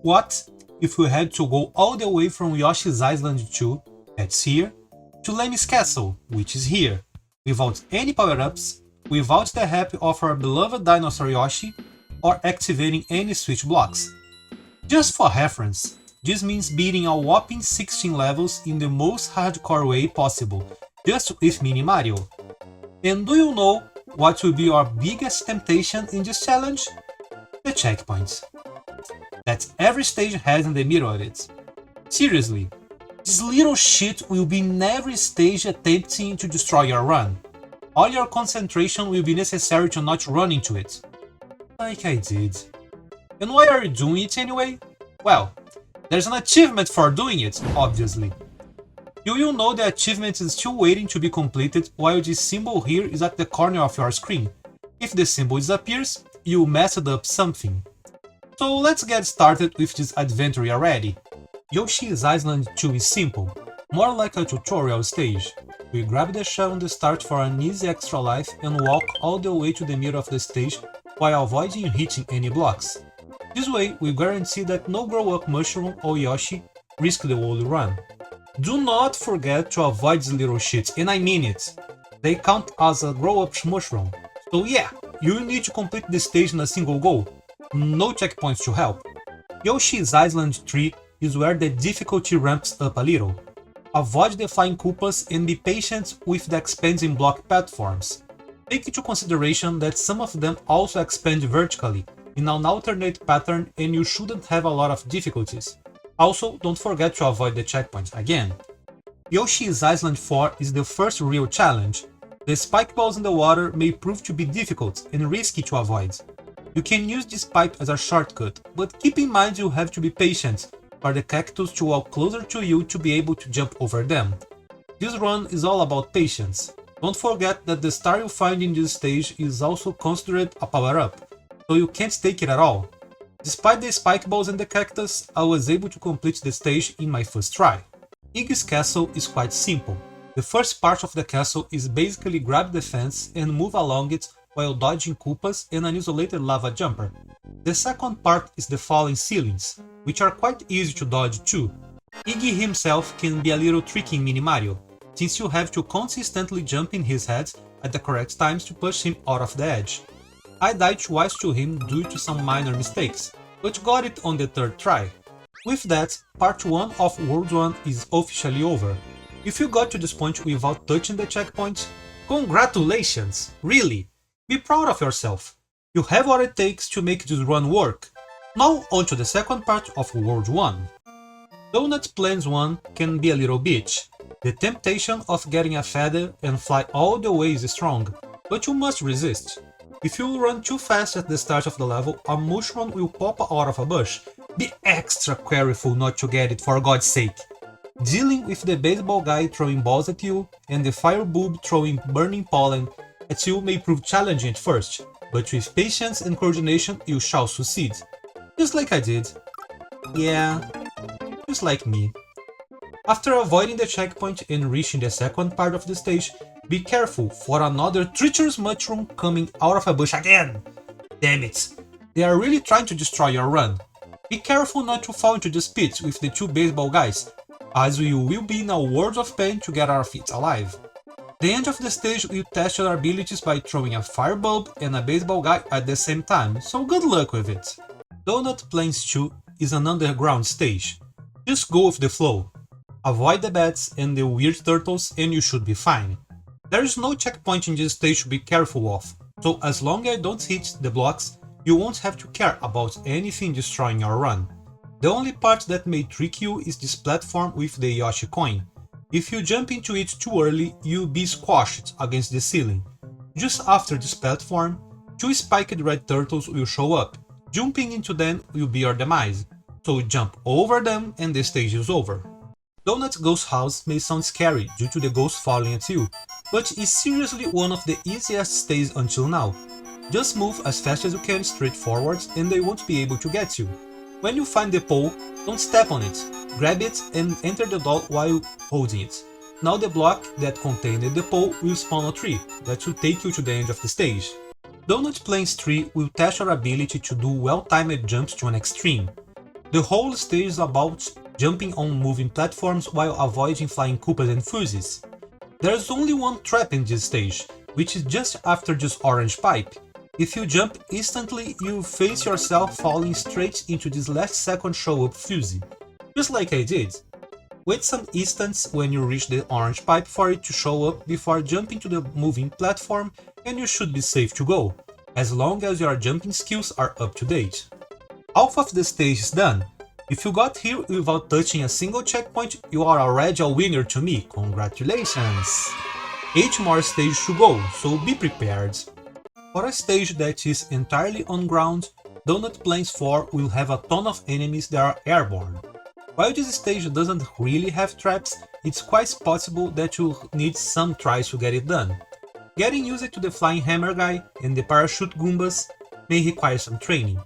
what if we had to go all the way from Yoshi's Island 2, that's here, to Lemmy's Castle, which is here, without any power-ups, without the help of our beloved dinosaur Yoshi, or activating any switch blocks. Just for reference, this means beating a whopping 16 levels in the most hardcore way possible, just with Mini Mario. And do you know what will be our biggest temptation in this challenge? The checkpoints that every stage has in the middle of it. Seriously, this little shit will be in every stage attempting to destroy your run. All your concentration will be necessary to not run into it. Like I did. And why are you doing it anyway? Well, there's an achievement for doing it, obviously. You will know the achievement is still waiting to be completed while this symbol here is at the corner of your screen. If the symbol disappears, you messed up something. So let's get started with this adventure already. Yoshi's Island 2 is simple, more like a tutorial stage. We grab the shell on the start for an easy extra life and walk all the way to the middle of the stage while avoiding hitting any blocks. This way, we guarantee that no grow-up mushroom or Yoshi risk the whole run. Do not forget to avoid these little shits, and I mean it. They count as a grow-up mushroom. So yeah, you need to complete the stage in a single go. No checkpoints to help. Yoshi's Island 3 is where the difficulty ramps up a little. Avoid the flying Koopas and be patient with the expanding block platforms. Take into consideration that some of them also expand vertically in an alternate pattern and you shouldn't have a lot of difficulties. Also, don't forget to avoid the checkpoints again. Yoshi's Island 4 is the first real challenge. The spike balls in the water may prove to be difficult and risky to avoid. You can use this pipe as a shortcut, but keep in mind you have to be patient for the cactus to walk closer to you to be able to jump over them. This run is all about patience. Don't forget that the star you find in this stage is also considered a power-up, so you can't take it at all. Despite the spike balls and the cactus, I was able to complete the stage in my first try. Iggy's castle is quite simple. The first part of the castle is basically grab the fence and move along it while dodging Koopas and an isolated lava jumper. The second part is the falling ceilings, which are quite easy to dodge too. Iggy himself can be a little tricky in Mini Mario, since you have to consistently jump in his head at the correct times to push him out of the edge. I died twice to him due to some minor mistakes, but got it on the third try. With that, part 1 of World 1 is officially over. If you got to this point without touching the checkpoint, congratulations! Really! Be proud of yourself. You have what it takes to make this run work. Now on to the second part of World 1. Donut Plains 1 can be a little bitch. The temptation of getting a feather and fly all the way is strong, but you must resist. If you run too fast at the start of the level, a mushroom will pop out of a bush. Be extra careful not to get it, for God's sake. Dealing with the baseball guy throwing balls at you and the fire bulb throwing burning pollen at you may prove challenging at first, but with patience and coordination you shall succeed. Just like I did. Yeah, just like me. After avoiding the checkpoint and reaching the second part of the stage, be careful for another treacherous mushroom coming out of a bush again! Damn it! They are really trying to destroy your run. Be careful not to fall into this pit with the two baseball guys, as you will be in a world of pain to get out of it alive. The end of the stage will test your abilities by throwing a fire bulb and a baseball guy at the same time, so good luck with it. Donut Plains 2 is an underground stage. Just go with the flow. Avoid the bats and the weird turtles and you should be fine. There is no checkpoint in this stage to be careful of, so as long as I don't hit the blocks, you won't have to care about anything destroying your run. The only part that may trick you is this platform with the Yoshi coin. If you jump into it too early, you'll be squashed against the ceiling. Just after this platform, two spiked red turtles will show up. Jumping into them will be your demise, so jump over them and the stage is over. Donut Ghost House may sound scary due to the ghost falling at you, but is seriously one of the easiest stages until now. Just move as fast as you can straight forwards and they won't be able to get you. When you find the pole, don't step on it, grab it and enter the doll while holding it. Now the block that contained the pole will spawn a tree that will take you to the end of the stage. Donut Plains 3 will test your ability to do well-timed jumps to an extreme. The whole stage is about jumping on moving platforms while avoiding flying Koopas and fuses. There's only one trap in this stage, which is just after this orange pipe. If you jump instantly, you face yourself falling straight into this last second show-up fuse, just like I did. Wait some instants when you reach the orange pipe for it to show up before jumping to the moving platform, and you should be safe to go, as long as your jumping skills are up to date. Half of the stage is done. If you got here without touching a single checkpoint, you are already a winner to me, congratulations! 8 more stages to go, so be prepared. For a stage that is entirely on ground, Donut Plains 4 will have a ton of enemies that are airborne. While this stage doesn't really have traps, it's quite possible that you'll need some tries to get it done. Getting used to the flying hammer guy and the parachute Goombas may require some training.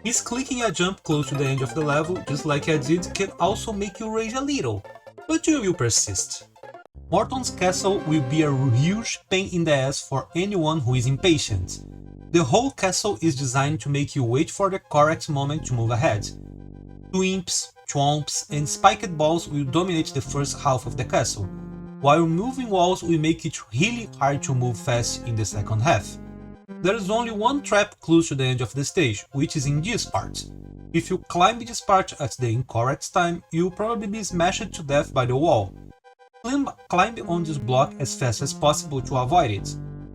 Misclicking a jump close to the end of the level, just like I did, can also make you rage a little, but you will persist. Morton's castle will be a huge pain in the ass for anyone who is impatient. The whole castle is designed to make you wait for the correct moment to move ahead. Twimps, chomps, and spiked balls will dominate the first half of the castle, while moving walls will make it really hard to move fast in the second half. There is only one trap close to the end of the stage, which is in this part. If you climb this part at the incorrect time, you'll probably be smashed to death by the wall. Climb on this block as fast as possible to avoid it.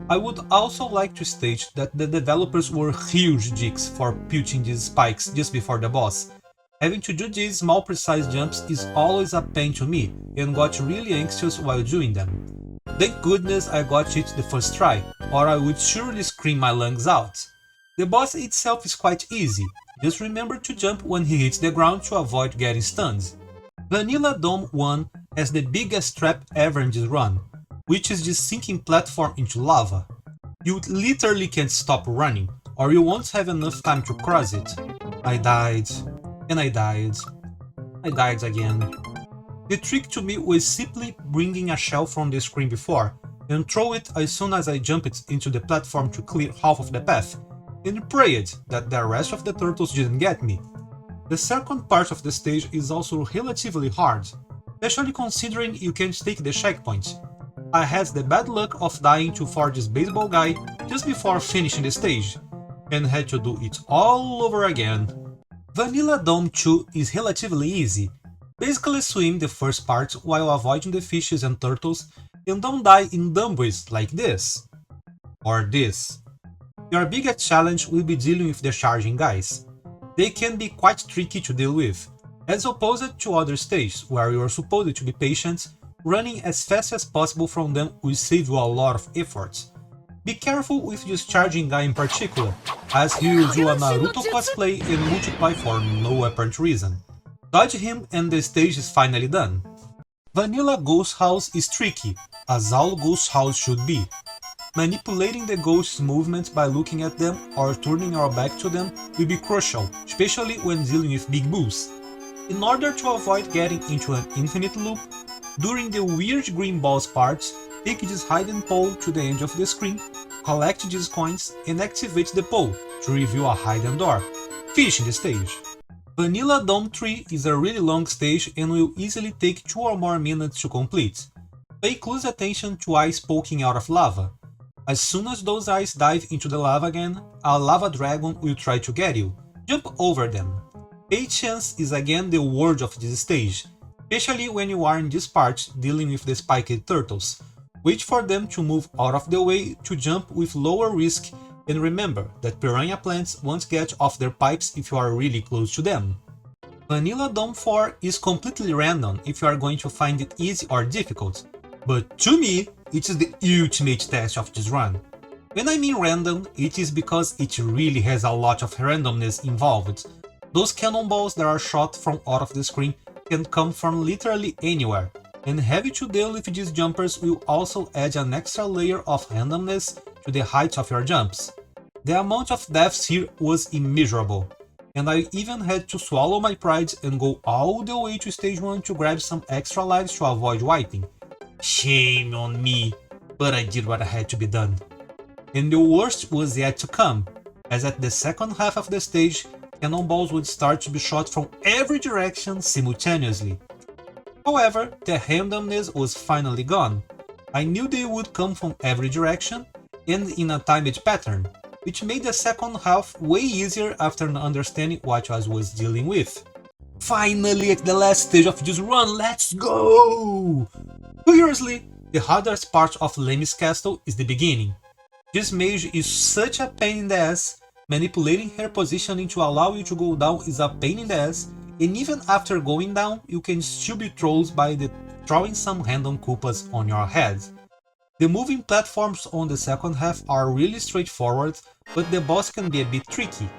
I would also like to state that the developers were huge dicks for putting these spikes just before the boss. Having to do these small precise jumps is always a pain to me and got really anxious while doing them. Thank goodness I got it the first try, or I would surely scream my lungs out. The boss itself is quite easy, just remember to jump when he hits the ground to avoid getting stunned. Vanilla Dome 1 has the biggest trap ever in this run, which is this sinking platform into lava. You literally can't stop running, or you won't have enough time to cross it. I died. And I died. I died again. The trick to me was simply bringing a shell from the screen before, and throw it as soon as I jumped into the platform to clear half of the path, and prayed that the rest of the turtles didn't get me. The second part of the stage is also relatively hard, especially considering you can't take the checkpoint. I had the bad luck of dying to this baseball guy just before finishing the stage, and had to do it all over again. Vanilla Dome 2 is relatively easy. Basically swim the first part while avoiding the fishes and turtles, and don't die in dumb ways like this. Or this. Your biggest challenge will be dealing with the charging guys. They can be quite tricky to deal with, as opposed to other stages where you are supposed to be patient. Running as fast as possible from them will save you a lot of effort. Be careful with this charging guy in particular, as he will do a Naruto cosplay and multiply for no apparent reason. Dodge him and the stage is finally done. Vanilla Ghost House is tricky, as all Ghost House should be. Manipulating the ghost's movements by looking at them or turning your back to them will be crucial, especially when dealing with big bulls. In order to avoid getting into an infinite loop, during the weird green balls parts, take this hidden pole to the end of the screen, collect these coins, and activate the pole to reveal a hidden door, finishing the stage. Vanilla Dome 3 is a really long stage and will easily take 2 or more minutes to complete. Pay close attention to eyes poking out of lava. As soon as those eyes dive into the lava again, a lava dragon will try to get you. Jump over them. Patience is again the word of this stage, especially when you are in this part dealing with the spiked turtles. Wait for them to move out of the way to jump with lower risk, and remember that piranha plants won't get off their pipes if you are really close to them. Vanilla Dome 4 is completely random if you are going to find it easy or difficult, but to me, it is the ultimate test of this run. When I mean random, it is because it really has a lot of randomness involved. Those cannonballs that are shot from out of the screen can come from literally anywhere, and having to deal with these jumpers will also add an extra layer of randomness to the height of your jumps. The amount of deaths here was immeasurable, and I even had to swallow my pride and go all the way to stage 1 to grab some extra lives to avoid wiping. Shame on me, but I did what had to be done. And the worst was yet to come, as at the second half of the stage, cannonballs would start to be shot from every direction simultaneously. However, the randomness was finally gone. I knew they would come from every direction and in a timed pattern, which made the second half way easier after understanding what I was dealing with. Finally, at the last stage of this run, let's go! Curiously, the hardest part of Lemmy's castle is the beginning. This mage is such a pain in the ass, manipulating her positioning to allow you to go down is a pain in the ass, and even after going down, you can still be trolled by throwing some random Koopas on your head. The moving platforms on the second half are really straightforward, but the boss can be a bit tricky.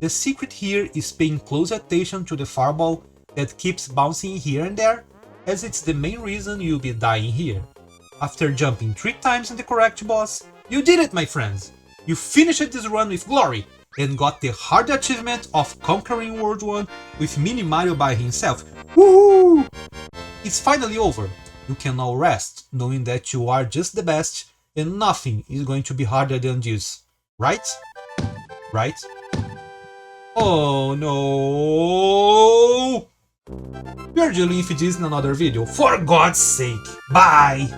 The secret here is paying close attention to the fireball that keeps bouncing here and there, as it's the main reason you'll be dying here. After jumping 3 times in the correct boss, you did it, my friends! You finished this run with glory, and got the hard achievement of conquering World 1 with Mini Mario by himself. Woohoo! It's finally over. You can now rest, knowing that you are just the best, and nothing is going to be harder than this. Right? Right? Oh no! We are dealing with this in another video, for God's sake! Bye!